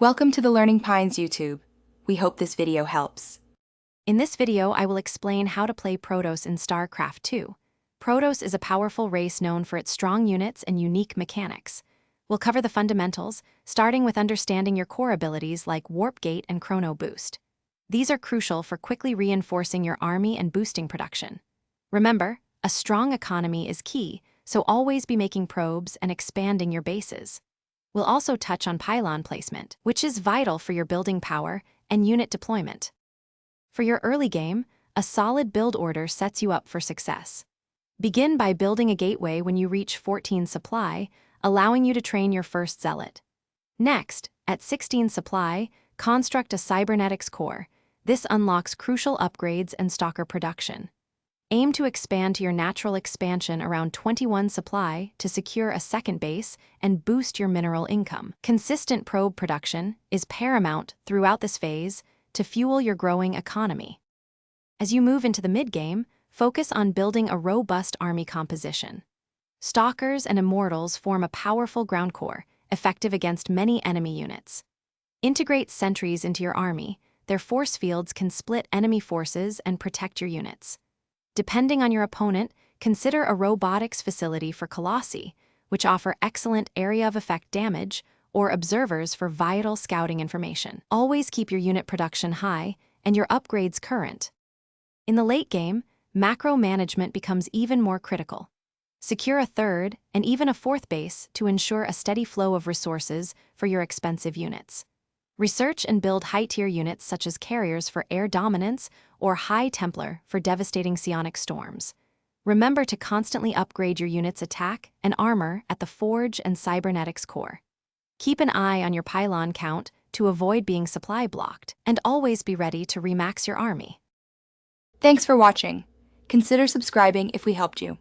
Welcome to the Learning Pines YouTube. We hope this video helps. In this video, I will explain how to play Protoss in Starcraft 2. Protoss is a powerful race known for its strong units and unique mechanics. We'll cover the fundamentals, starting with understanding your core abilities like Warp Gate and Chrono Boost. These are crucial for quickly reinforcing your army and boosting production. Remember, a strong economy is key, so always be making probes and expanding your bases. We'll also touch on pylon placement, which is vital for your building power and unit deployment. For your early game, a solid build order sets you up for success. Begin by building a gateway when you reach 14 supply, allowing you to train your first zealot. Next, at 16 supply, construct a cybernetics core. This unlocks crucial upgrades and stalker production. Aim to expand to your natural expansion around 21 supply to secure a second base and boost your mineral income. Consistent probe production is paramount throughout this phase to fuel your growing economy. As you move into the mid-game, focus on building a robust army composition. Stalkers and Immortals form a powerful ground core, effective against many enemy units. Integrate sentries into your army. Their force fields can split enemy forces and protect your units. Depending on your opponent, consider a robotics facility for Colossi, which offer excellent area of effect damage, or observers for vital scouting information. Always keep your unit production high and your upgrades current. In the late game, macro management becomes even more critical. Secure a third and even a fourth base to ensure a steady flow of resources for your expensive units. Research and build high-tier units such as carriers for air dominance or High Templar for devastating psionic storms. Remember to constantly upgrade your unit's attack and armor at the Forge and Cybernetics core. Keep an eye on your pylon count to avoid being supply blocked, and always be ready to remax your army. Thanks for watching. Consider subscribing if we helped you.